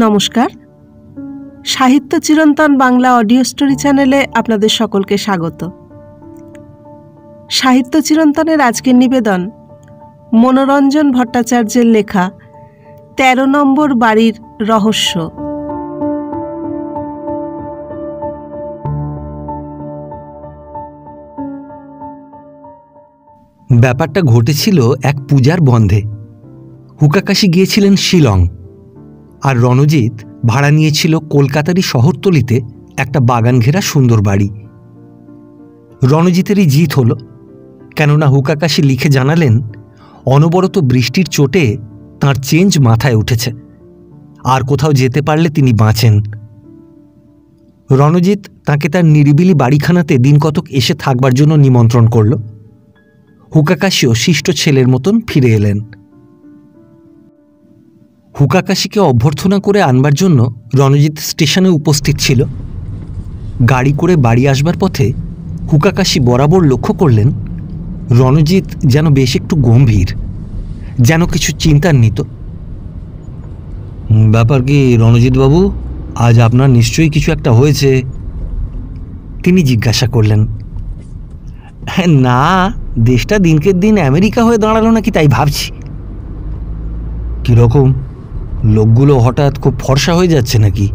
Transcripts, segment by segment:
নমস্কার, সাহিত্য চিরন্তন বাংলা অডিও স্টোরি চ্যানেলে আপনাদের সকলকে স্বাগত। সাহিত্য চিরন্তনের আজকের নিবেদন মনোরঞ্জন ভট্টাচার্যের লেখা ১৩ নম্বর বাড়ির রহস্য। ব্যাপারটা ঘটেছিল এক পূজার বন্ধে। হুকাকাশি গিয়েছিলেন শিলং, আর রণজিৎ ভাড়া নিয়েছিল কলকাতারই শহরতলিতে একটা বাগান ঘেরা সুন্দর বাড়ি। রণজিতেরই জিত হলো, কেননা হুকাকাশি লিখে জানালেন অনবরত বৃষ্টির চোটে তাঁর চেঞ্জ মাথায় উঠেছে, আর কোথাও যেতে পারলে তিনি বাঁচেন। রণজিৎ তাঁকে তার নিরিবিলি বাড়িখানাতে দিন কতক এসে থাকবার জন্য নিমন্ত্রণ করল। হুকাকাশিও শিষ্ট ছেলের মতন ফিরে এলেন। হুকাকাশিকে অভ্যর্থনা করে আনবার জন্য রণজিৎ স্টেশনে উপস্থিত ছিল। গাড়ি করে বাড়ি আসবার পথে হুকাকাশি বরাবর লক্ষ্য করলেন রণজিৎ যেন বেশ একটু গম্ভীর, যেন কিছু চিন্তান্বিত। ব্যাপার কি রণজিৎবাবু, আজ আপনার নিশ্চয়ই কিছু একটা হয়েছে? তিনি জিজ্ঞাসা করলেন। না, দেশটা দিনকে দিন আমেরিকা হয়ে দাঁড়ালো নাকি তাই ভাবছি। কীরকম? লোকগুলো হঠাৎ খুব ফর্সা হয়ে যাচ্ছে নাকি?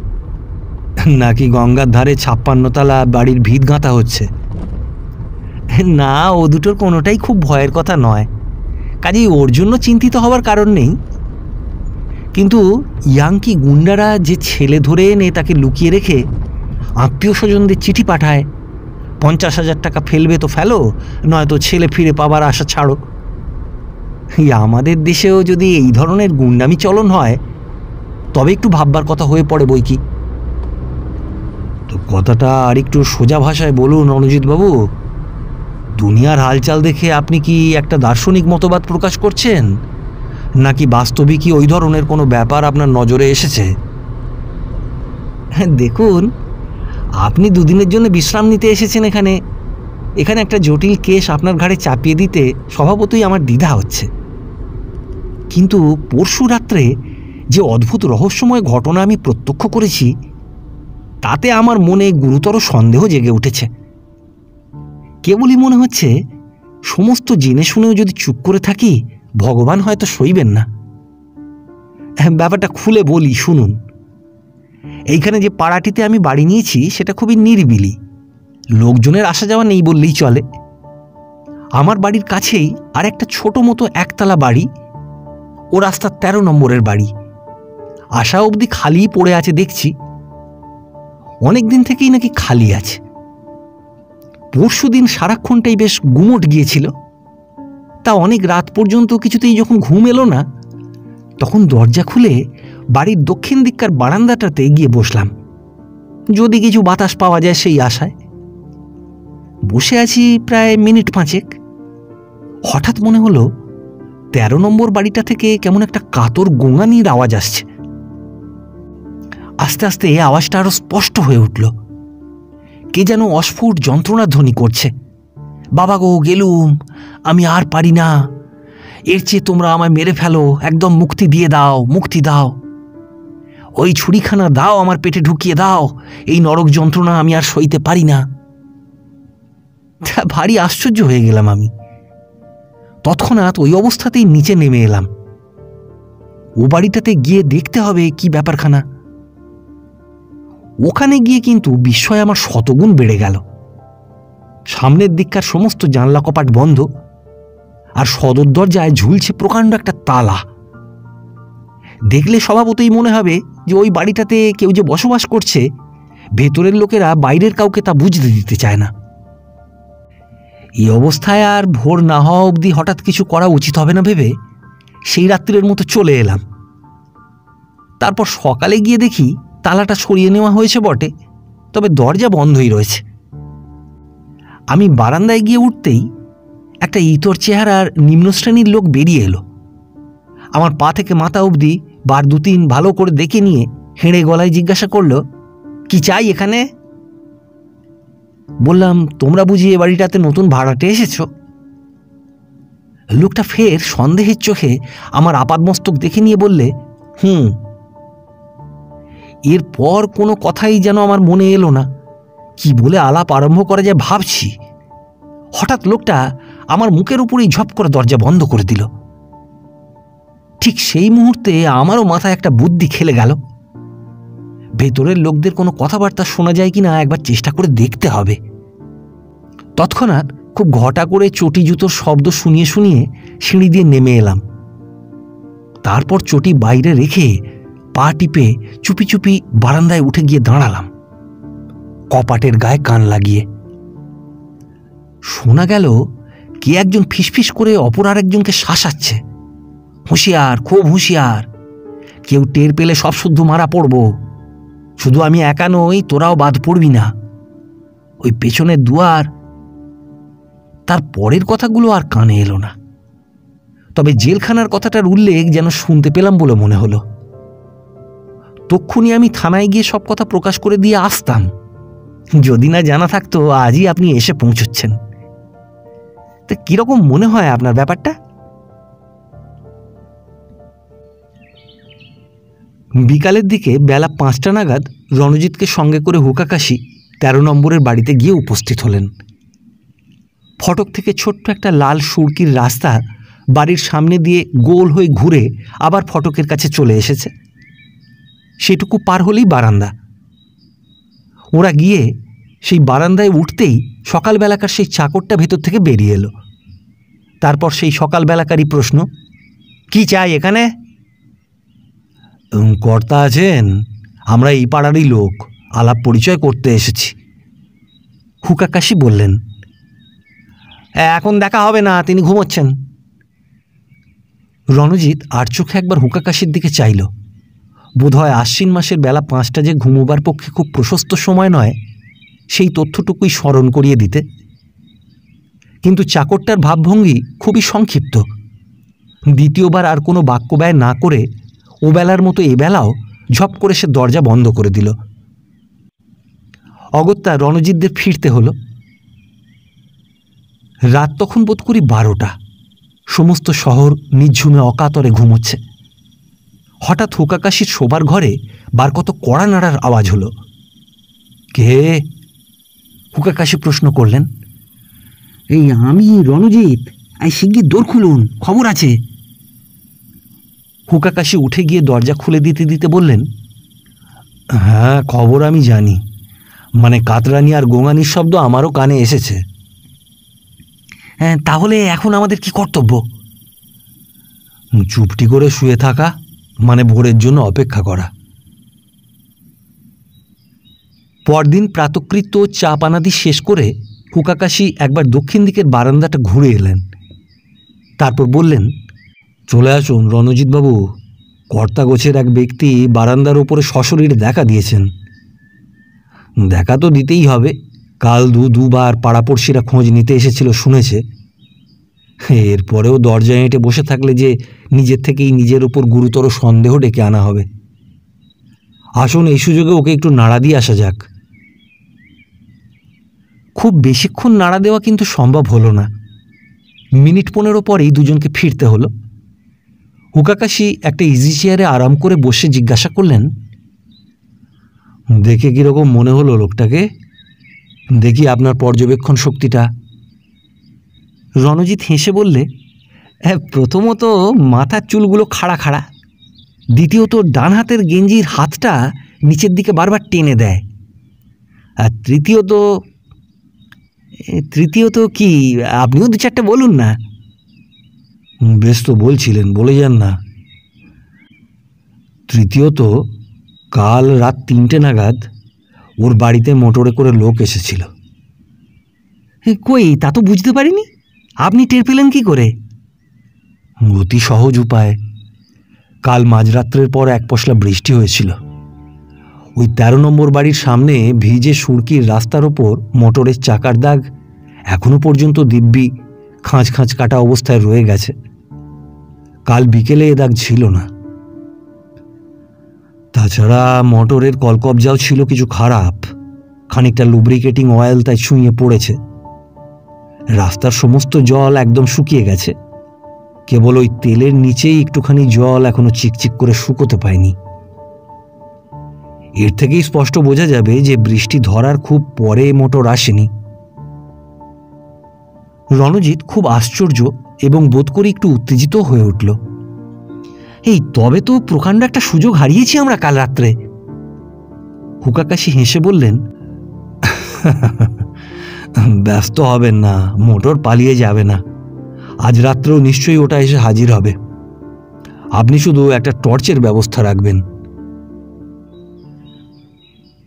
নাকি গঙ্গার ধারে ৫৬ তলা বাড়ির ভিত গাঁথা হচ্ছে? না, ও দুটোর কোনোটাই খুব ভয়ের কথা নয়, কাজেই ওর জন্য চিন্তিত হওয়ার কারণ নেই। কিন্তু ইয়াংকি গুন্ডারা যে ছেলে ধরে এনে তাকে লুকিয়ে রেখে আত্মীয় স্বজনদের চিঠি পাঠায়, ৫০,০০০ টাকা ফেলবে তো ফেলো, নয়তো ছেলে ফিরে পাবার আশা ছাড়ো। আমাদের দেশেও যদি এই ধরনের গুন্ডামি চলন হয় তবে একটু ভাববার কথা হয়ে পড়ে বই কি। তো কথাটা আর একটু সোজা ভাষায় বলুন রণজিৎবাবু। দুনিয়ার হালচাল দেখে আপনি কি একটা দার্শনিক মতবাদ প্রকাশ করছেন, নাকি বাস্তবিকই ওই ধরনের কোনো ব্যাপার আপনার নজরে এসেছে? দেখুন, আপনি দুদিনের জন্য বিশ্রাম নিতে এসেছেন এখানে একটা জটিল কেস আপনার ঘাড়ে চাপিয়ে দিতে স্বভাবতই আমার দ্বিধা হচ্ছে। কিন্তু পরশু রাত্রে যে অদ্ভুত রহস্যময় ঘটনা আমি প্রত্যক্ষ করেছি, তাতে আমার মনে গুরুতর সন্দেহ জেগে উঠেছে। কেবলই মনে হচ্ছে সমস্ত জেনে শুনেও যদি চুপ করে থাকি, ভগবান হয়তো সইবেন না। ব্যাপারটা খুলে বলি, শুনুন। এইখানে যে পাড়াটিতে আমি বাড়ি নিয়েছি সেটা খুবই নিরিবিলি, লোকজনের আসা যাওয়া নেই বললেই চলে। আমার বাড়ির কাছেই আর একটা ছোট মতো একতলা বাড়ি, ও রাস্তার ১৩ নম্বরের বাড়ি। আশা অবধি খালি পড়ে আছে দেখছি, অনেক দিন থেকেই নাকি খালি আছে। পরশু দিন সারাক্ষণটাই বেশ গুমোট গিয়েছিল। তা অনেক রাত পর্যন্ত কিছুতেই যখন ঘুম এলো না, তখন দরজা খুলে বাড়ির দক্ষিণ দিককার বারান্দাটাতে গিয়ে বসলাম, যদি কিছু বাতাস পাওয়া যায় সেই আশায়। বসে আছি প্রায় মিনিট ৫। হঠাৎ মনে হলো ১৩ নম্বর বাড়িটা থেকে কেমন একটা কাতর গোঙানির আওয়াজ আসছে। আস্তে আস্তে আওয়াজটা আরো স্পষ্ট হয়ে উঠল। কে যেন অস্ফুট যন্ত্রণা ধ্বনি করছে, বাবা গো গেলুম, আমি আর পারি না, এর চেয়ে তোমরা আমায় মেরে ফেলো, একদম মুক্তি দিয়ে দাও, মুক্তি দাও, ওই ছুরিখানা দাও, আমার পেটে ঢুকিয়ে দাও, এই নরক যন্ত্রণা আমি আর সইতে পারি না। ভারী আশ্চর্য হয়ে গেলাম আমি। তৎক্ষণাৎ ওই অবস্থাতেই নিচে নেমে এলাম। ও বাড়িটাতে গিয়ে দেখতে হবে কি ব্যাপারখানা। ওখানে গিয়ে কিন্তু বিস্ময় আমার শতগুণ বেড়ে গেল। সামনের দিককার সমস্ত জানলা কপাট বন্ধ, আর সদর দরজায় ঝুলছে প্রকাণ্ড একটা তালা। দেখলে স্বভাবতই মনে হবে যে ওই বাড়িটাতে কেউ যে বসবাস করছে, ভেতরের লোকেরা বাইরের কাউকে তা বুঝতে দিতে চায় না। এই অবস্থায় আর ভোর না হওয়া অবধি হঠাৎ কিছু করা উচিত হবে না ভেবে সেই রাত্রির মতো চলে এলাম। তারপর সকালে গিয়ে দেখি তালাটা সরিয়ে নেওয়া হয়েছে বটে, তবে দরজা বন্ধই রয়েছে। আমি বারান্দায় গিয়ে উঠতেই একটা ইতর চেহারার নিম্ন শ্রেণীর লোক বেরিয়ে এলো। আমার পা থেকে মাথা অবধি বার ২-৩ ভালো করে দেখে নিয়ে হেঁড়ে গলায় জিজ্ঞাসা করলো, কি চাই এখানে? বললাম, তোমরা বুঝি এ বাড়িটাতে নতুন ভাড়াটে এসেছ? লোকটা ফের সন্দেহের চোখে আমার আপাদমস্তক দেখে নিয়ে বললে, এরপর কোনো কথাই যেন আমার মনে এলো না। কি বলে আলাপ আরম্ভ করা যায় ভাবছি, হঠাৎ লোকটা আমার মুখের উপরেই ঝপ করে দরজা বন্ধ করে দিল। ঠিক সেই মুহূর্তে আমারও মাথায় একটা বুদ্ধি খেলে গেল। ভেতরের লোকদের কোনো কথাবার্তা শোনা যায় কিনা একবার চেষ্টা করে দেখতে হবে। তৎক্ষণাৎ খুব ঘটা করে চটি জুতোর শব্দ শুনিয়ে শুনিয়ে সিঁড়ি দিয়ে নেমে এলাম। তারপর চটি বাইরে রেখে পা টিপে চুপি চুপি বারান্দায় উঠে গিয়ে দাঁড়ালাম, কপাটের গায়ে কান লাগিয়ে। শোনা গেল কে একজন ফিসফিস করে অপর আরেকজনকে শাসাচ্ছে, হুঁশিয়ার, খুব হুঁশিয়ার, কেউ টের পেলে সব শুদ্ধ মারা পড়ব, শুধু আমি একা নই, তোরাও বাদ পড়বি না, ওই পেছনের দুয়ার। তার পরের কথাগুলো আর কানে এলো না, তবে জেলখানার কথাটার উল্লেখ যেন শুনতে পেলাম বলে মনে হলো। তক্ষুনি আমি থানায় গিয়ে সব কথা প্রকাশ করে দিয়ে আসতাম, যদি না জানা থাকতো আজই আপনি এসে পৌঁছচ্ছেন। তা কিরকম মনে হয় আপনার ব্যাপারটা? বিকালের দিকে বেলা 5টা নাগাদ রণজিৎকে সঙ্গে করে হুকাকাশি 13 নম্বরের বাড়িতে গিয়ে উপস্থিত হলেন। ফটক থেকে ছোট্ট একটা লাল সুরকির রাস্তা বাড়ির সামনে দিয়ে গোল হয়ে ঘুরে আবার ফটকের কাছে চলে এসেছে। সেটুকু পার হলেই বারান্দা। ওরা গিয়ে সেই বারান্দায় উঠতেই সকালবেলাকার সেই চাকরটা ভেতর থেকে বেরিয়ে এলো। তারপর সেই সকালবেলাকারই প্রশ্ন, কি চাই এখানে? কর্তা আছেন? আমরা এই পাড়ারই লোক, আলাপ পরিচয় করতে এসেছি। হুকাকাশি বললেন, এখন দেখা হবে না, তিনি ঘুমোচ্ছেন। রণজিৎ আর চোখে একবার হুকাকাশির দিকে চাইল। বোধহয় আশ্বিন মাসের বেলা 5টা যে ঘুমোবার পক্ষে খুব প্রশস্ত সময় নয়, সেই তথ্যটুকুই স্মরণ করিয়ে দিতে। কিন্তু চাকরটার ভাবভঙ্গি খুবই সংক্ষিপ্ত। দ্বিতীয়বার আর কোনো বাক্য ব্যয় না করে ও বেলার মতো এবেলাও ঝপ করে সে দরজা বন্ধ করে দিল। অগত্যা রণজিৎদের ফিরতে হলো। রাত তখন বোধ করি 12টা। সমস্ত শহর নিঝুমে অকাতরে ঘুমোচ্ছে। হঠাৎ হুকাকাশির শোবার ঘরে বার কত কড়া নাড়ার আওয়াজ হলো। কে? হুকাকাশি প্রশ্ন করলেন। এই আমি, রণজিৎ, এই শিগগির দোর খুলুন, খবর আছে। হুকাকাশি উঠে গিয়ে দরজা খুলে দিতে দিতে বললেন, হ্যাঁ খবর আমি জানি, মানে কাতরানি আর গোঙানির শব্দ আমারও কানে এসেছে। হ্যাঁ, তাহলে এখন আমাদের কি কর্তব্য? চুপটি করে শুয়ে থাকা, মানে ভোরের জন্য অপেক্ষা করা। পরদিন প্রাতকৃত্য চা পানাদি শেষ করে হুকাকাশি একবার দক্ষিণ দিকের বারান্দাটা ঘুরে এলেন। তারপর বললেন, চলে আসুন রণজিৎবাবু, কর্তা গোছের এক ব্যক্তি বারান্দার ওপরে সশরীরে দেখা দিয়েছেন। দেখা তো দিতেই হবে, কাল দুবার পাড়াপড়শিরা খোঁজ নিতে এসেছিল শুনেছে। এরপরেও দরজায় এঁটে বসে থাকলে যে নিজের থেকেই নিজের ওপর গুরুতর সন্দেহ ডেকে আনা হবে। আসুন, এই সুযোগে ওকে একটু নাড়া দিয়ে আসা যাক। খুব বেশিক্ষণ নাড়া দেওয়া কিন্তু সম্ভব হলো না। মিনিট 15 পরেই দুজনকে ফিরতে হলো। হুকাকাশি একটা ইজি চেয়ারে আরাম করে বসে জিজ্ঞাসা করলেন, দেখে কীরকম মনে হলো লোকটাকে? দেখি আপনার পর্যবেক্ষণ শক্তিটা। রণজিৎ হেসে বললে, হ্যাঁ, প্রথমত মাথার চুলগুলো খাড়া খাড়া, দ্বিতীয়ত ডান হাতের গেঞ্জির হাতটা নিচের দিকে বারবার টেনে দেয়, আর তৃতীয়ত কি, আপনিও 2-4টে বলুন না। বেশ তো বলছিলেন, বলে যান না। তৃতীয়ত, কাল রাত 3টে নাগাদ ওর বাড়িতে মোটরে করে লোক এসেছিল। কই, তা তো বুঝতে পারিনি, আপনি টের পেলেন কি করে? অতি সহজ উপায়। কাল মাঝরাত্রের পর এক পশলা বৃষ্টি হয়েছিল। ওই 13 নম্বর বাড়ির সামনে ভিজে সুরকির রাস্তার ওপর মোটরের চাকার দাগ এখনো পর্যন্ত দিব্যি খাঁজ খাঁজ কাটা অবস্থায় রয়ে গেছে। কাল বিকেলে এ দাগ ছিল না। তাছাড়া মোটরের কলকবজাও ছিল কিছু খারাপ, খানিকটা লুব্রিকেটিং অয়েল তাই ছুঁয়ে পড়েছে। রাস্তার সমস্ত জল একদম শুকিয়ে গেছে, কেবল ওই তেলের নিচেই একটুখানি জল এখনো চিকচিক করে শুকোতে পায়নি। এর থেকেই স্পষ্ট বোঝা যাবে যে বৃষ্টি ধরার খুব পরে মোটর আসেনি। রণজিৎ খুব আশ্চর্য এবং বোধ করে একটু উত্তেজিত হয়ে উঠল। এই তবে তো প্রকাণ্ড একটা সুযোগ হারিয়েছি আমরা কাল রাত্রে। হুকাকাশি হেসে বললেন, ব্যস্ত হবেন না, মোটর পালিয়ে যাবে না। আজ রাত্রেও নিশ্চয়ই ওটা এসে হাজির হবে। আপনি শুধু একটা টর্চের ব্যবস্থা রাখবেন।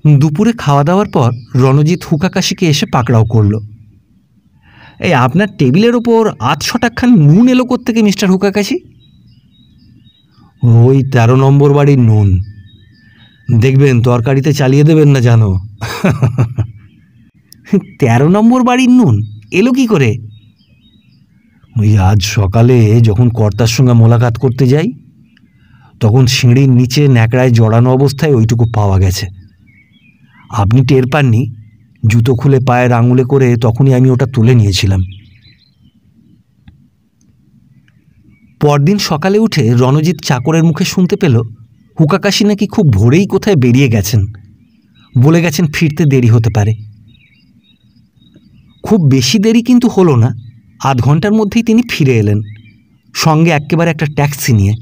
দুপুরে খাওয়া দাওয়ার পর রণজিৎ হুকাকাশিকে এসে পাকড়াও করল। এই আপনার টেবিলের ওপর ৮০০ নুন এলো কোত্থেকে মিস্টার হুকাকাশি? ওই ১৩ নম্বর বাড়ির নুন। দেখবেন তরকারিতে চালিয়ে দেবেন না জানো। ১৩ নম্বর বাড়ির নুন এলো কি করে? ওই আজ সকালে যখন কর্তার সঙ্গে মোলাকাত করতে যাই, তখন সিঁড়ির নিচে ন্যাকড়ায় জড়ানো অবস্থায় ওইটুকু পাওয়া গেছে। আপনি টের পাননি, জুতো খুলে পায়ের আঙুলে করে তখনই আমি ওটা তুলে নিয়েছিলাম। পরদিন সকালে উঠে রণজিৎ চাকরের মুখে শুনতে পেল হুকাকাশি নাকি খুব ভোরেই কোথায় বেরিয়ে গেছেন, বলে গেছেন ফিরতে দেরি হতে পারে। খুব বেশি দেরি কিন্তু হলো না, আধ ঘন্টার মধ্যেই তিনি ফিরে এলেন, সঙ্গে একেবারে একটা ট্যাক্সি নিয়ে।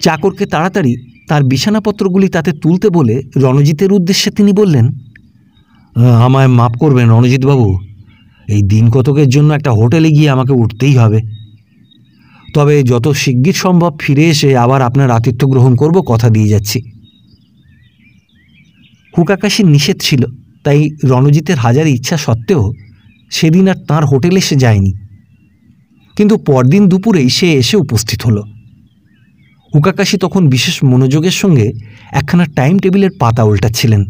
চাকরকে তাড়াতাড়ি তার বিছানাপত্রগুলি তাতে তুলতে বলে রণজিতের উদ্দেশ্যে তিনি বললেন, আমায় মাফ করবেন রণজিৎবাবু, এই দিন কতকের জন্য একটা হোটেলে গিয়ে আমাকে উঠতেই হবে। তবে যত শিগগির সম্ভব ফিরে এসে আবার আপনার আতিথ্য গ্রহণ করব, কথা দিয়ে যাচ্ছি। হুকাকাশির নিষেধ ছিল, তাই রণজিতের হাজার ইচ্ছা সত্ত্বেও সেদিন আর তাঁর হোটেলে সে যায়নি। কিন্তু পরদিন দুপুরেই সে এসে উপস্থিত হলো। হুকাকাশি তখন বিশেষ মনোযোগের সঙ্গে একখানা টাইম টেবিলের পাতা উল্টাচ্ছিলেন।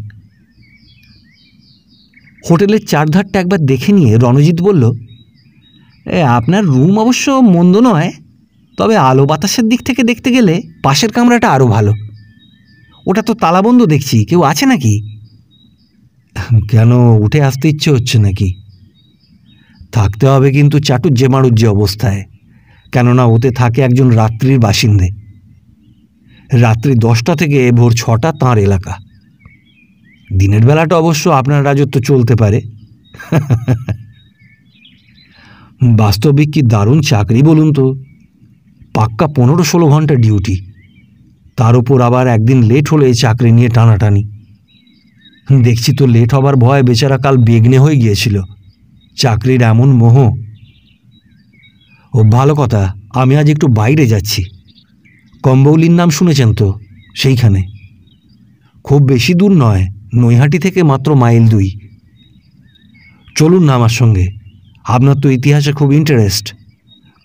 হোটেলের চারধারটা একবার দেখে নিয়ে রণজিৎ বলল, আপনার রুম অবশ্য মন্দ নয়, তবে আলো বাতাসের দিক থেকে দেখতে গেলে পাশের কামরাটা আরও ভালো। ওটা তো তালাবন্ধ দেখছি, কেউ আছে নাকি? কেন, উঠে আসতে ইচ্ছে হচ্ছে নাকি? থাকতে হবে কিন্তু চাটুজ্জে মাড়ুজ্জে অবস্থায়, কেননা ওতে থাকে একজন রাত্রির বাসিন্দে। রাত্রি 10টা থেকে ভোর 6টা তাঁর এলাকা। দিনের বেলাটা অবশ্য আপনার রাজত্ব চলতে পারে। বাস্তবিক কি দারুণ চাকরি বলুন তো, পাক্কা 15-16 ঘন্টা ডিউটি, তার উপর আবার একদিন লেট হলে চাকরি নিয়ে টানাটানি। দেখছি তো লেট হবার ভয় বেচারা কাল বেগনে হয়ে গিয়েছিল, চাকরির এমন মোহ। ও ভালো কথা, আমি আজ একটু বাইরে যাচ্ছি। কম্বৌলির নাম শুনেছেন তো? সেইখানে। খুব বেশি দূর নয়, নৈহাটি থেকে মাত্র মাইল 2। চলুন না আমার সঙ্গে, আপনার তো ইতিহাসে খুব ইন্টারেস্ট।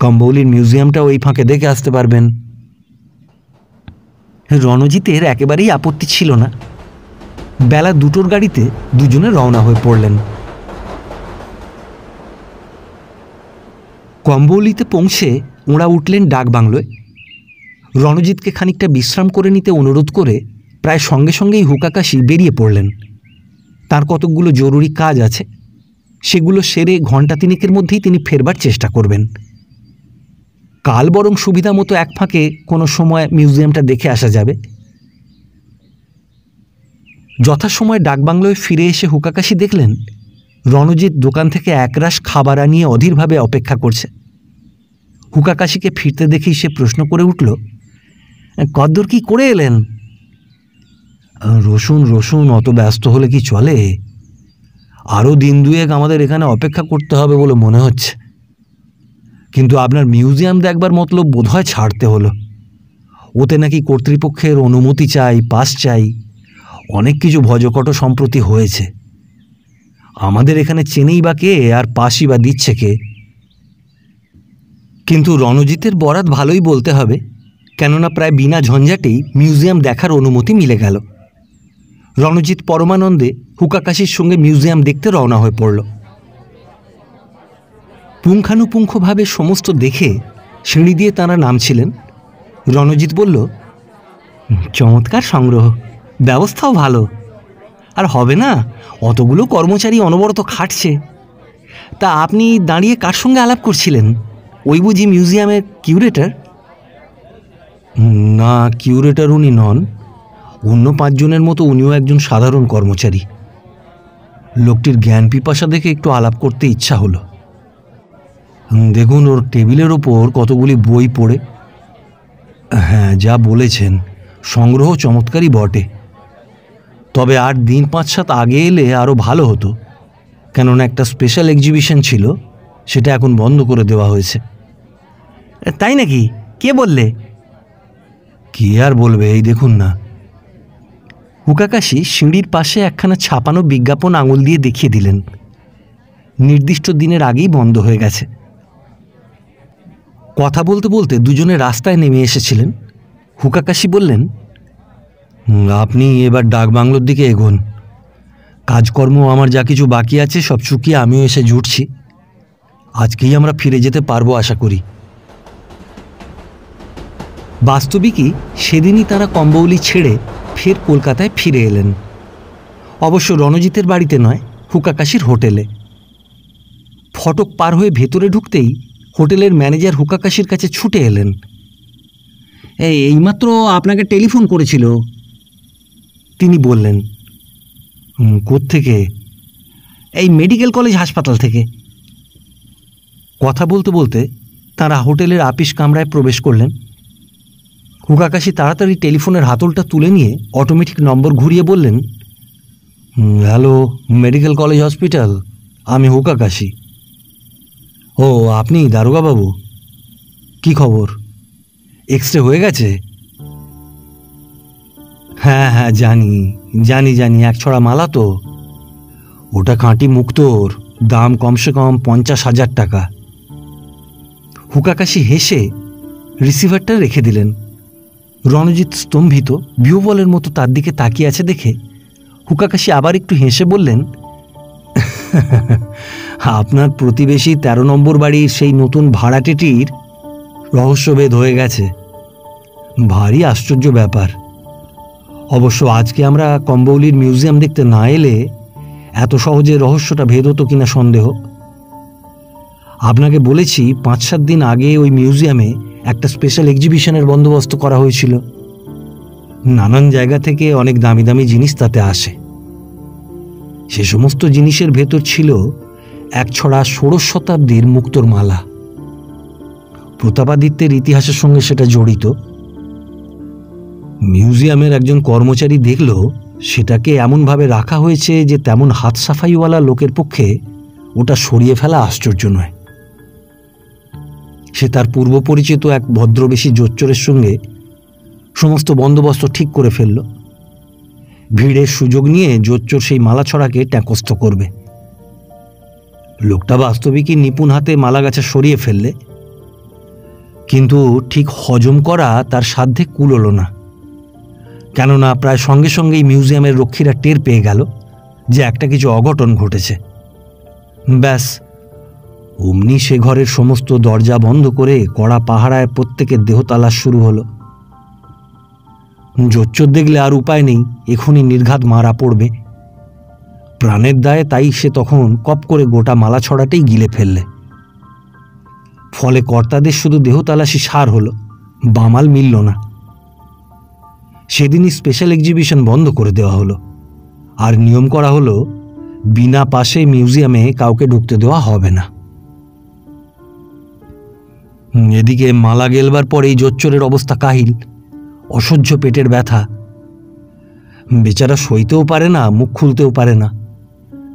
কম্বৌলির মিউজিয়ামটা ওই ফাঁকে দেখে আসতে পারবেন। রণজিতের একেবারেই আপত্তি ছিল না। বেলা 2টোর গাড়িতে দুজনে রওনা হয়ে পড়লেন। কম্বৌলিতে পৌঁছে ওঁরা উঠলেন ডাক বাংলোয়। রণজিৎকে খানিকটা বিশ্রাম করে নিতে অনুরোধ করে প্রায় সঙ্গে সঙ্গেই হুকাকাশি বেরিয়ে পড়লেন। তার কতকগুলো জরুরি কাজ আছে, সেগুলো সেরে ঘণ্টা তিনেকের মধ্যেই তিনি ফেরবার চেষ্টা করবেন। কাল বরং সুবিধা মতো এক ফাঁকে কোনো সময় মিউজিয়ামটা দেখে আসা যাবে। যথাসময়ে ডাকবাংলোয় ফিরে এসে হুকাকাশি দেখলেন রণজিৎ দোকান থেকে একরাশ খাবার আনিয়ে অধীরভাবে অপেক্ষা করছে। হুকাকাশিকে ফিরতে দেখেই সে প্রশ্ন করে উঠল, কদ্দূর কি করে এলেন? রসুন অত ব্যস্ত হলে কি চলে? আরও দিন দুয়েক আমাদের এখানে অপেক্ষা করতে হবে বলে মনে হচ্ছে। কিন্তু আপনার মিউজিয়াম দেখবার মতলব বোধহয় ছাড়তে হলো। ওতে নাকি কর্তৃপক্ষের অনুমতি চাই, পাস চাই, অনেক কিছু ভজকট সম্প্রতি হয়েছে। আমাদের এখানে চেনেই বা কে, আর পাসই বা দিচ্ছে কে? কিন্তু রণজিতের বরাত ভালোই বলতে হবে, কেননা প্রায় বিনা ঝঞ্ঝাটেই মিউজিয়াম দেখার অনুমতি মিলে গেল। রণজিৎ পরমানন্দে হুকাকাশির সঙ্গে মিউজিয়াম দেখতে রওনা হয়ে পড়ল। পুঙ্খানুপুঙ্খভাবে সমস্ত দেখে সিঁড়ি দিয়ে তাঁরা নামছিলেন। রণজিৎ বলল, চমৎকার সংগ্রহ, ব্যবস্থাও ভালো। আর হবে না, অতগুলো কর্মচারী অনবরত খাটছে। তা আপনি দাঁড়িয়ে কার সঙ্গে আলাপ করছিলেন? ওই বুঝি মিউজিয়ামের কিউরেটর? না, কিউরেটর উনি নন, অন্য 5 জনের মতো উনিও একজন সাধারণ কর্মচারী। লোকটির জ্ঞান পিপাসা দেখে একটু আলাপ করতে ইচ্ছা হলো। দেখুন, ওর টেবিলের ওপর কতগুলি বই পড়ে। হ্যাঁ, যা বলেছেন, সংগ্রহ চমৎকারই বটে, তবে আর দিন 5-7 আগে এলে আরও ভালো হতো, কেননা একটা স্পেশাল এক্সিবিশন ছিল, সেটা এখন বন্ধ করে দেওয়া হয়েছে। তাই নাকি? কে বললে? কি আর বলবে, এই দেখুন না। হুকাকাশি সিঁড়ির পাশে একখানা ছাপানো বিজ্ঞাপন আঙুল দিয়ে দেখিয়ে দিলেন। নির্দিষ্ট দিনের আগেই বন্ধ হয়ে গেছে। কথা বলতে বলতে দুজনে রাস্তায় নেমে এসেছিলেন। হুকাকাশি বললেন, আপনি এবার ডাকবাংলোর দিকে এগোন। কাজকর্ম আমার যা কিছু বাকি আছে সব চুকিয়ে আমিও এসে জুটছি। আজকেই আমরা ফিরে যেতে পারবো আশা করি। বাস্তবিকই সেদিনই তারা কম্বৌলি ছেড়ে ফের কলকাতায় ফিরে এলেন। অবশ্য রণজিতের বাড়িতে নয়, হুকাকাশির হোটেলে। ফটক পার হয়ে ভেতরে ঢুকতেই হোটেলের ম্যানেজার হুকাকাশির কাছে ছুটে এলেন। এইমাত্র আপনাকে টেলিফোন করেছিল, তিনি বললেন। কোত্থেকে? এই মেডিকেল কলেজ হাসপাতাল থেকে। কথা বলতে বলতে তাঁরা হোটেলের আপিস কামরায় প্রবেশ করলেন। হুকাকাশি তাড়াতাড়ি টেলিফোনের হাতলটা তুলে নিয়ে অটোমেটিক নম্বর ঘুরিয়ে বললেন, হ্যালো, মেডিকেল কলেজ হসপিটাল, আমি হুকাকাশি। ও, আপনি দারোগাবাবু? কি খবর? এক্স রে হয়ে গেছে? হ্যাঁ হ্যাঁ, জানি জানি জানি, 1 ছড়া মালা তো। ওটা খাঁটি মুক্তোর, দাম কমসে কম 50,000 টাকা। হুকাকাশি হেসে রিসিভারটা রেখে দিলেন। রণজিৎ স্তম্ভিত বিহ্বলের মতো তার দিকে তাকিয়ে আছে দেখে হুকাকাশি আবার একটু হেসে বললেন, আপনার প্রতিবেশী 13 নম্বর বাড়ির সেই নতুন ভাড়াটেটির রহস্যভেদ হয়ে গেছে। ভারী আশ্চর্য ব্যাপার। অবশ্য আজকে আমরা কম্বৌলির মিউজিয়াম দেখতে না এলে এত সহজে রহস্যটা ভেদ হতো কিনা সন্দেহ। আপনাকে বলেছি 5-7 দিন আগে ওই মিউজিয়ামে একটা স্পেশাল এক্সিবিশনের বন্দোবস্ত করা হয়েছিল। নানান জায়গা থেকে অনেক দামি দামি জিনিস তাতে আসে। সে সমস্ত জিনিসের ভেতর ছিল 1 ছড়া 16 শতাব্দীর মুক্তোর মালা। প্রতাপাদিত্যের ইতিহাসের সঙ্গে সেটা জড়িত। মিউজিয়ামের একজন কর্মচারী দেখল সেটাকে এমনভাবে রাখা হয়েছে যে তেমন হাত সাফাইওয়ালা লোকের পক্ষে ওটা সরিয়ে ফেলা আশ্চর্য নয়। সে তার পূর্ব পরিচিত এক ভদ্রবেশী জোচ্চরের সঙ্গে সমস্ত বন্দোবস্ত ঠিক করে ফেলল। ভিড়ের সুযোগ নিয়ে জোচ্চর সেই মালা ছড়াকে ট্যাকস্থ করবে। লোকটা বাস্তবিকই নিপুণ হাতে মালা গাছা সরিয়ে ফেললে, কিন্তু ঠিক হজম করা তার সাধ্যে কুলোল না। কেননা প্রায় সঙ্গে সঙ্গেই মিউজিয়ামের রক্ষীরা টের পেয়ে গেল যে একটা কিছু অঘটন ঘটেছে। ব্যাস, অমনি সে ঘরের সমস্ত দরজা বন্ধ করে কড়া পাহারায় প্রত্যেকের দেহ তালাশ শুরু হলো। জোচ্চর দেখলে আর উপায় নেই, এখনই নির্ঘাত মারা পড়বে। প্রাণের দায়ে তাই সে তখন কপ করে গোটা মালা ছড়াটাই গিলে ফেললে। ফলে কর্তাদের শুধু দেহ তালাশি সার হলো, বামাল মিলল না। সেদিনই স্পেশাল এক্সিবিশন বন্ধ করে দেওয়া হলো, আর নিয়ম করা হলো বিনা পাশে মিউজিয়ামে কাউকে ঢুকতে দেওয়া হবে না। এদিকে মালা গেলবার পর এই জোচ্চরের অবস্থা কাহিল। অসহ্য পেটের ব্যথা। বেচারা সইতেও পারে না, মুখ খুলতেও পারে না।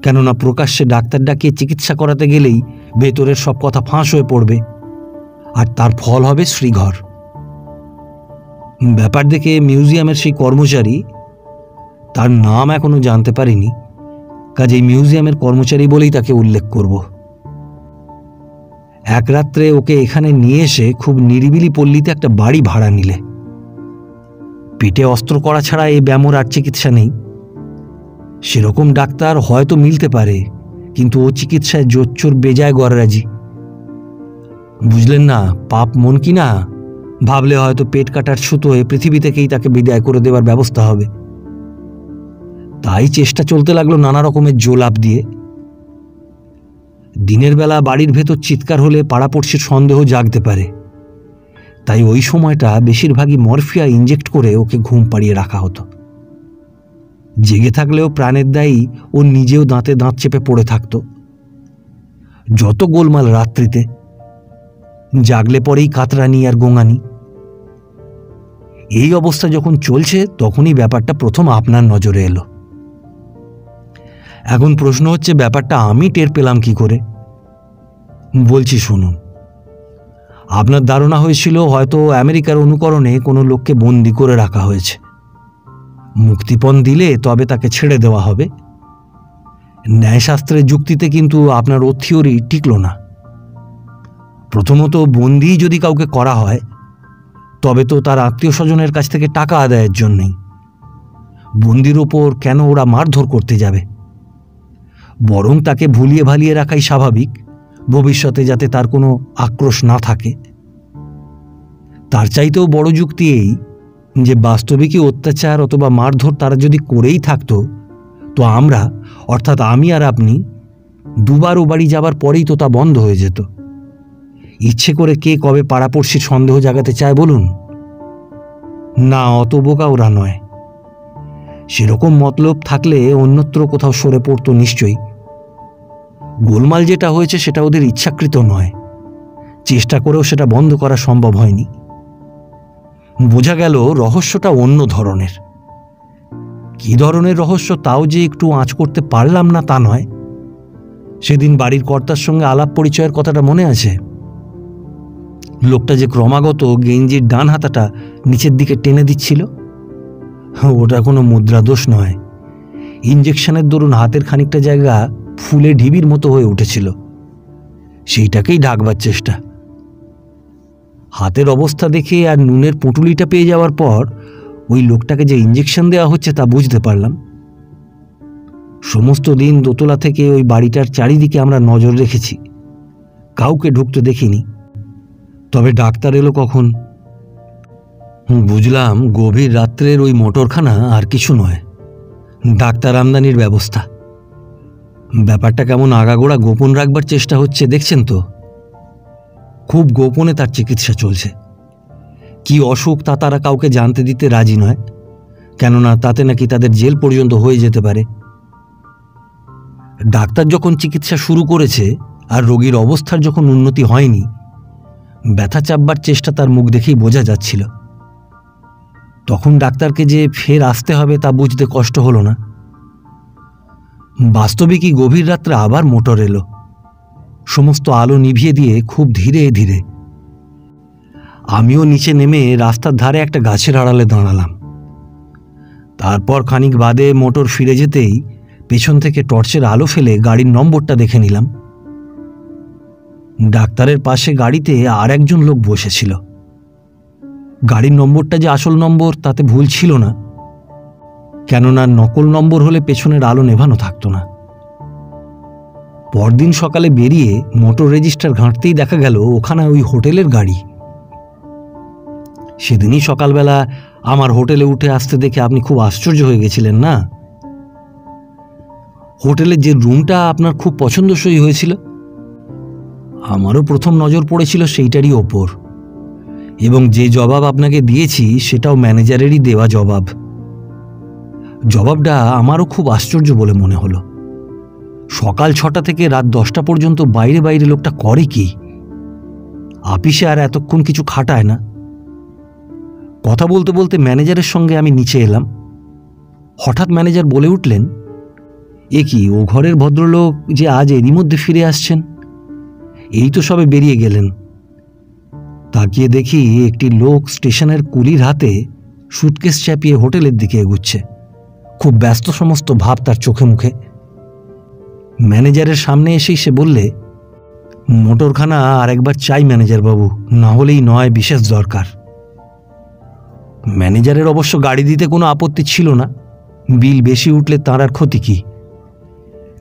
কেননা প্রকাশ্যে ডাক্তার ডাকিয়ে চিকিৎসা করাতে গেলেই ভেতরের সব কথা ফাঁস হয়ে পড়বে, আর তার ফল হবে শ্রীঘর। ব্যাপার দেখে মিউজিয়ামের সেই কর্মচারী, তার নাম এখনো জানতে পারিনি, কাজেই মিউজিয়ামের কর্মচারী বলেই তাকে উল্লেখ করব। এক রাত্রে ওকে এখানে নিয়ে এসে খুব নিরিবিলি পল্লীতে একটা বাড়ি ভাড়া নিলে। পেটে অস্ত্র করা ছাড়া এই ব্যামোর আর চিকিৎসা নেই। সেরকম ডাক্তার হয়তো মিলতে পারে, কিন্তু ও চিকিৎসায় জোচ্চোর বেজায় গররাজি। বুঝলেন না, পাপ মন কি না, ভাবলে হয়তো পেট কাটার ছুতোয় পৃথিবী থেকেই তাকে বিদায় করে দেওয়ার ব্যবস্থা হবে। তাই চেষ্টা চলতে লাগলো নানা রকমের জোলাপ দিয়ে। দিনের বেলা বাড়ির ভেতর চিৎকার হলে পাড়াপড়শির সন্দেহ জাগতে পারে, তাই ওই সময়টা বেশিরভাগই মরফিয়া ইনজেক্ট করে ওকে ঘুম পাড়িয়ে রাখা হতো। জেগে থাকলেও প্রাণের দায়ী ও নিজেও দাঁতে দাঁত চেপে পড়ে থাকত। যত গোলমাল রাত্রিতে, জাগলে পরেই কাতরানি আর গোঙানি। এই অবস্থা যখন চলছে তখনই ব্যাপারটা প্রথম আপনার নজরে এলো। এখন প্রশ্ন হচ্ছে, ব্যাপারটা আমি টের পেলাম কি করে? বলছি শুনুন। আপনার ধারণা হয়েছিল হয়তো আমেরিকার অনুকরণে কোনো লোককে বন্দি করে রাখা হয়েছে, মুক্তিপণ দিলে তবে তাকে ছেড়ে দেওয়া হবে। ন্যায়শাস্ত্রের যুক্তিতে কিন্তু আপনার ও থিওরি টিকল না। প্রথমত, বন্দি যদি কাউকে করা হয় তবে তো তার আত্মীয় স্বজনের কাছ থেকে টাকা আদায়ের জন্যই। বন্দির ওপর কেন ওরা মারধর করতে যাবে? বরং তাকে ভুলিয়ে ভালিয়ে রাখাই স্বাভাবিক, ভবিষ্যতে যাতে তার কোনো আক্রোশ না থাকে। তার চাইতেও বড় যুক্তি এই যে বাস্তবিকই অত্যাচার অথবা মারধর তারা যদি করেই থাকতো তো আমরা, অর্থাৎ আমি আর আপনি, দুবার ও বাড়ি যাবার পরেই তো তা বন্ধ হয়ে যেত। ইচ্ছে করে কে কবে পাড়াপড়শির সন্দেহ জাগাতে চায় বলুন? না, অত বোকা ওরা নয়। সেরকম মতলব থাকলে অন্যত্র কোথাও সরে পড়তো নিশ্চয়ই। গোলমাল যেটা হয়েছে সেটা ওদের ইচ্ছাকৃত নয়, চেষ্টা করেও সেটা বন্ধ করা সম্ভব হয়নি। বোঝা গেল রহস্যটা অন্য ধরনের। কি ধরনের রহস্য তাও যে একটু আঁচ করতে পারলাম না তা নয়। সেদিন বাড়ির কর্তার সঙ্গে আলাপ পরিচয়ের কথাটা মনে আছে? লোকটা যে ক্রমাগত গেঞ্জির ডান হাতাটা নিচের দিকে টেনে দিচ্ছিল, ওটা কোনো মুদ্রা দোষ নয়। ইঞ্জেকশনের দরুন হাতের খানিকটা জায়গা ফুলে ঢিবির মতো হয়ে উঠেছিল, সেইটাকেই ঢাকবার চেষ্টা। হাতের অবস্থা দেখে আর নুনের পুঁটুলিটা পেয়ে যাওয়ার পর ওই লোকটাকে যে ইঞ্জেকশন দেওয়া হচ্ছে তা বুঝতে পারলাম। সমস্ত দিন দোতলা থেকে ওই বাড়িটার চারিদিকে আমরা নজর রেখেছি, কাউকে ঢুকতে দেখিনি। তবে ডাক্তার এলো কখন? বুঝলাম গভীর রাত্রের ওই মোটরখানা আর কিছু নয়, ডাক্তার আমদানির ব্যবস্থা। ব্যাপারটা কেমন আগাগোড়া গোপন রাখবার চেষ্টা হচ্ছে দেখছেন তো। খুব গোপনে তার চিকিৎসা চলছে। কি অসুখ তা তারা কাউকে জানতে দিতে রাজি নয়, কেননা তাতে নাকি তাদের জেল পর্যন্ত হয়ে যেতে পারে। ডাক্তার যখন চিকিৎসা শুরু করেছে আর রোগীর অবস্থার যখন উন্নতি হয়নি, ব্যথা চাপবার চেষ্টা তার মুখ দেখেই বোঝা যাচ্ছিল। তখন ডাক্তারকে যে ফের আসতে হবে তা বুঝতে কষ্ট হলো না। বাস্তবিকই গভীর রাত্রে আবার মোটর এলো, সমস্ত আলো নিভিয়ে দিয়ে খুব ধীরে ধীরে। আমিও নিচে নেমে রাস্তার ধারে একটা গাছের আড়ালে দাঁড়ালাম। তারপর খানিক বাদে মোটর ফিরে যেতেই পেছন থেকে টর্চের আলো ফেলে গাড়ির নম্বরটা দেখে নিলাম। ডাক্তারের পাশে গাড়িতে আর একজন লোক বসেছিল। গাড়ির নম্বরটা যে আসল নম্বর তাতে ভুল ছিল না, কেননা নকল নম্বর হলে পেছনের আলো নেভানো থাকতো না। পরদিন সকালে বেরিয়ে মোটর রেজিস্টার ঘাঁটতেই দেখা গেল ওখানে ওই হোটেলের গাড়ি। সেদিনই সকালবেলা আমার হোটেলে উঠে আসতে দেখে আপনি খুব আশ্চর্য হয়ে গেছিলেন না? হোটেলের যে রুমটা আপনার খুব পছন্দসই হয়েছিল, আমারও প্রথম নজর পড়েছিল সেইটারই ওপর। এবং যে জবাব আপনাকে দিয়েছি সেটাও ম্যানেজারেরই দেওয়া জবাব। জবাবটা আমারও খুব আশ্চর্য বলে মনে হলো। সকাল 6টা থেকে রাত 10টা পর্যন্ত বাইরে বাইরে লোকটা করে কি? আপিসে আর এতক্ষণ কিছু খাটায় না। কথা বলতে বলতে ম্যানেজারের সঙ্গে আমি নিচে এলাম। হঠাৎ ম্যানেজার বলে উঠলেন, এ কি, ও ঘরের ভদ্রলোক যে আজ এরই মধ্যে ফিরে আসছেন? এই তো সবে বেরিয়ে গেলেন। তাকিয়ে দেখি একটি লোক স্টেশনের কুলির হাতে সুটকেস চাপিয়ে হোটেলের দিকে এগুচ্ছে। খুব ব্যস্ত সমস্ত ভাব তার চোখে মুখে। ম্যানেজারের সামনে এসেই সে বললে, মোটরখানা আরেকবার চাই ম্যানেজার বাবু, না হলেই নয়, বিশেষ দরকার। ম্যানেজারের অবশ্য গাড়ি দিতে কোনো আপত্তি ছিল না, বিল বেশি উঠলে তাঁর আর ক্ষতি কি।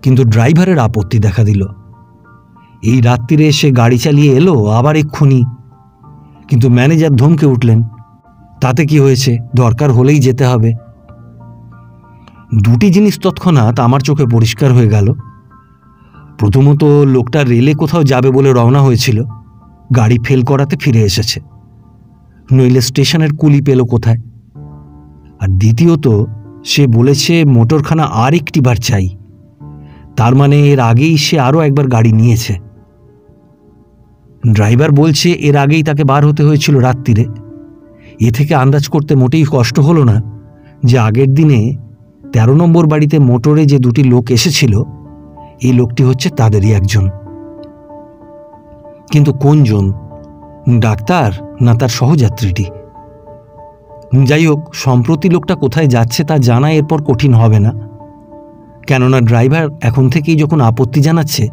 কিন্তু ড্রাইভারের আপত্তি দেখা দিল। এই রাত্রিরে এসে গাড়ি চালিয়ে এলো আবার এক্ষুনি। কিন্তু ম্যানেজার ধমকে উঠলেন, তাতে কি হয়েছে, দরকার হলেই যেতে হবে। দুটি জিনিস তৎক্ষণাৎ আমার চোখে পরিষ্কার হয়ে গেল। প্রথমত, লোকটা রেলে কোথাও যাবে বলে রওনা হয়েছিল, গাড়ি ফেল করাতে ফিরে এসেছে, নইলে স্টেশনের কুলি পেল কোথায়। আর দ্বিতীয়ত, সে বলেছে মোটরখানা আর একটিবার চাই, তার মানে এর আগেই সে আরও একবার গাড়ি নিয়েছে। ড্রাইভার বলছে এর আগেই তাকে বার হতে হয়েছিল রাত্রিরে। এ থেকে আন্দাজ করতে মোটেই কষ্ট হলো না যে আগের দিনে 13 নম্বর বাড়িতে মোটরে যে দুটি লোক এসেছিল, এই লোকটি হচ্ছে তাদেরই একজন। কিন্তু কোনজন, ডাক্তার না তার সহযাত্রীটি? যাই হোক, সম্প্রতি লোকটা কোথায় যাচ্ছে তা জানা এরপর কঠিন হবে না, কেননা ড্রাইভার এখন থেকেই যখন আপত্তি জানাচ্ছে,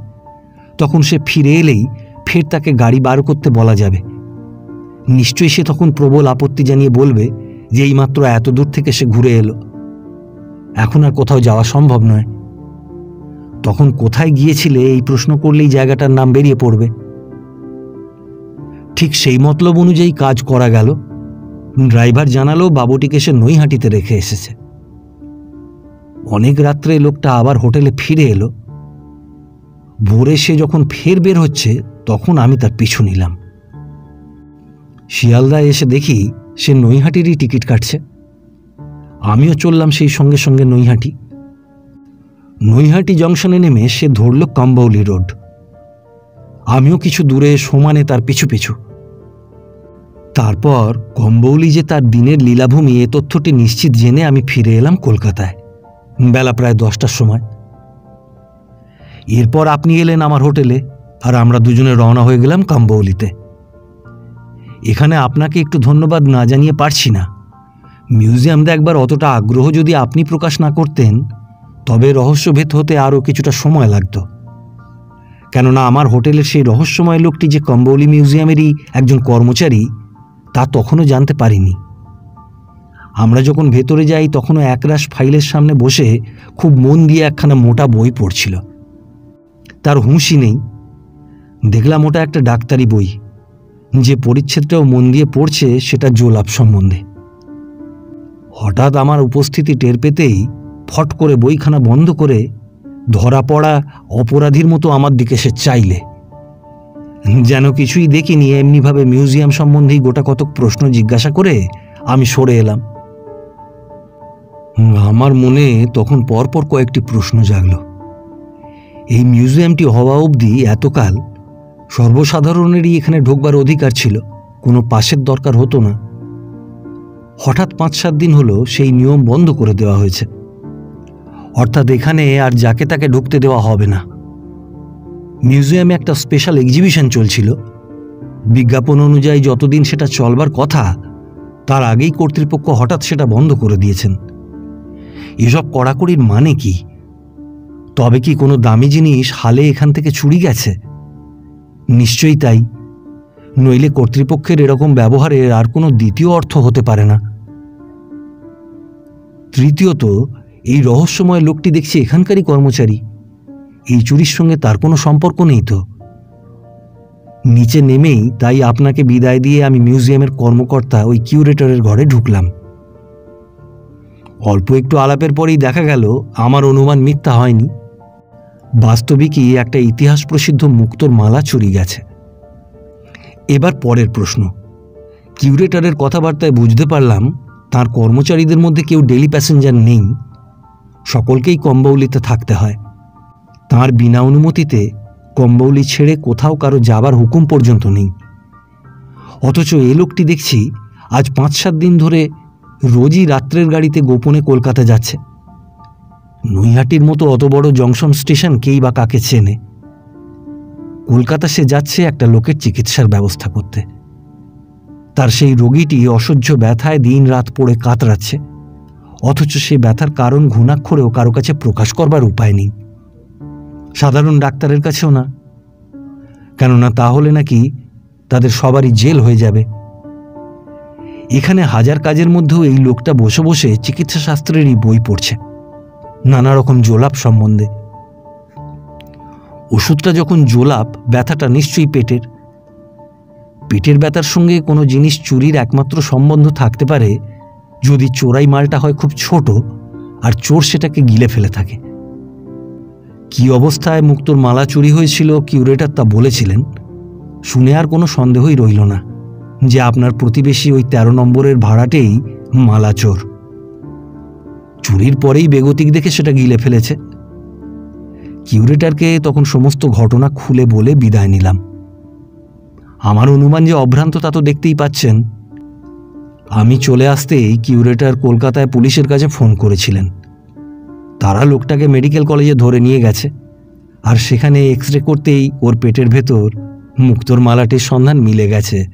তখন সে ফিরে এলেই ফের তাকে গাড়ি বার করতে বলা যাবে। নিশ্চয়ই সে তখন প্রবল আপত্তি জানিয়ে বলবে যে এইমাত্র এত দূর থেকে সে ঘুরে এলো, এখন আর কোথাও যাওয়া সম্ভব নয়। তখন কোথায় গিয়েছিলে এই প্রশ্ন করলেই জায়গাটার নাম বেরিয়ে পড়বে। ঠিক সেই মতলব অনুযায়ী কাজ করা গেল। ড্রাইভার জানালো বাবুটিকে সে নৈহাটিতে রেখে এসেছে। অনেক রাত্রে লোকটা আবার হোটেলে ফিরে এলো। ভোরে সে যখন ফের বের হচ্ছে, তখন আমি তার পিছু নিলাম। শিয়ালদায় এসে দেখি সে নৈহাটিরই টিকিট কাটছে। আমিও চললাম সেই সঙ্গে সঙ্গে নৈহাটি। নৈহাটি জংশনে নেমে সে ধরল কাম্বৌলি রোড। আমিও কিছু দূরে সমানে তার পিছু পিছু। তারপর কম্বৌলি যে তার দিনের লীলাভূমি, এ তথ্যটি নিশ্চিত জেনে আমি ফিরে এলাম কলকাতায় বেলা প্রায় 10টার সময়। এরপর আপনি এলেন আমার হোটেলে, আর আমরা দুজনে রওনা হয়ে গেলাম কাম্বৌলিতে। এখানে আপনাকে একটু ধন্যবাদ না জানিয়ে পারছি না। মিউজিয়াম দেখবার অতটা আগ্রহ যদি আপনি প্রকাশ না করতেন, তবে রহস্যভেদ হতে আরও কিছুটা সময় লাগত। কেননা আমার হোটেলের সেই রহস্যময় লোকটি যে কাম্বৌলি মিউজিয়ামেরই একজন কর্মচারী, তা তখনও জানতে পারিনি। আমরা যখন ভেতরে যাই, তখনও একরাশ ফাইলের সামনে বসে খুব মন দিয়ে একখানা মোটা বই পড়ছিল। তার হুঁশই নেই। দেখলাম ওটা একটা ডাক্তারি বই। যে পরিচ্ছেদটাও মন দিয়ে পড়ছে সেটা জোলাপ সম্বন্ধে। হঠাৎ আমার উপস্থিতি টের পেতেই ফট করে বইখানা বন্ধ করে ধরা পড়া অপরাধীর মতো আমার দিকে সে চাইলে। যেন কিছুই দেখিনি, এমনিভাবে মিউজিয়াম সম্বন্ধেই গোটা কতক প্রশ্ন জিজ্ঞাসা করে আমি সরে এলাম। আমার মনে তখন পরপর কয়েকটি প্রশ্ন জাগল। এই মিউজিয়ামটি হওয়া অবধি এতকাল সর্বসাধারণেরই এখানে ঢোকবার অধিকার ছিল, কোনো পাসের দরকার হতো না। হঠাৎ 5-7 দিন হলো সেই নিয়ম বন্ধ করে দেওয়া হয়েছে। অর্থাৎ এখানে আর যাকে তাকে ঢুকতে দেওয়া হবে না। মিউজিয়ামে একটা স্পেশাল এক্সিবিশন চলছিল। বিজ্ঞাপন অনুযায়ী যতদিন সেটা চলবার কথা, তার আগেই কর্তৃপক্ষ হঠাৎ সেটা বন্ধ করে দিয়েছেন। এসব কড়াকড়ির মানে কি? তবে কি কোনো দামি জিনিস হালে এখান থেকে চুরি গেছে? নিশ্চয়ই তাই, নইলে কর্তৃপক্ষের এরকম ব্যবহারের আর কোনো দ্বিতীয় অর্থ হতে পারে না। তৃতীয়ত, এই রহস্যময় লোকটি দেখছি এখানকারই কর্মচারী। এই চুরির সঙ্গে তার কোনো সম্পর্ক নেই তো। নিচে নেমেই তাই আপনাকে বিদায় দিয়ে আমি মিউজিয়ামের কর্মকর্তা ওই কিউরেটরের ঘরে ঢুকলাম। অল্প একটু আলাপের পরেই দেখা গেল আমার অনুমান মিথ্যা হয়নি। বাস্তবিকই একটা ইতিহাস প্রসিদ্ধ মুক্তোর মালা চুরি গেছে। এবার পরের প্রশ্ন। কিউরেটরের কথাবার্তায় বুঝতে পারলাম তার কর্মচারীদের মধ্যে কেউ ডেলি প্যাসেঞ্জার নেই, সকলকেই কম্বৌলিতে থাকতে হয়। তার বিনা অনুমতিতে কম্বৌলি ছেড়ে কোথাও কারো যাবার হুকুম পর্যন্ত নেই। অথচ এ লোকটি দেখছি আজ 5-7 দিন ধরে রোজই রাত্রের গাড়িতে গোপনে কলকাতা যাচ্ছে। নৈহাটির মতো অত বড় জংশন স্টেশন কেই বা কাকে চেনে? কলকাতা সে যাচ্ছে একটা লোকের চিকিৎসার ব্যবস্থা করতে। তার সেই রোগীটি অসহ্য ব্যথায় দিন রাত পড়ে কাতরাচ্ছে, অথচ সে ব্যথার কারণ ঘুণাক্ষরেও কারো কাছে প্রকাশ করবার উপায় নেই। সাধারণ ডাক্তারের কাছেও না, কেননা তাহলে নাকি তাদের সবারই জেল হয়ে যাবে। এখানে হাজার কাজের মধ্যেও এই লোকটা বসে বসে চিকিৎসা শাস্ত্রেরই বই পড়ছে, নানা রকম জোলাপ সম্বন্ধে। ওষুধটা যখন জোলাপ, ব্যথাটা নিশ্চয়ই পেটের। পেটের ব্যথার সঙ্গে কোনো জিনিস চুরির একমাত্র সম্বন্ধ থাকতে পারে যদি চোরাই মালটা হয় খুব ছোট আর চোর সেটাকে গিলে ফেলে থাকে। কি অবস্থায় মুক্তোর মালা চুরি হয়েছিল কিউরেটর তা বলেছিলেন। শুনে আর কোনো সন্দেহই রইল না যে আপনার প্রতিবেশী ওই 13 নম্বরের ভাড়াটেই মালা চোর। চুরির পরেই বেগতিক দেখে সেটা গিলে ফেলেছে। কিউরেটরকে তখন সমস্ত ঘটনা খুলে বলে বিদায় নিলাম। আমার অনুমান যে অভ্রান্ত তা তো দেখতেই পাচ্ছেন। আমি চলে আসতেই কিউরেটর কলকাতায় পুলিশের কাছে ফোন করেছিলেন। তারা লোকটাকে মেডিকেল কলেজে ধরে নিয়ে গেছে, আর সেখানে এক্স-রে করতেই ওর পেটের ভেতর মুক্তোর মালাটির সন্ধান মিলে গেছে।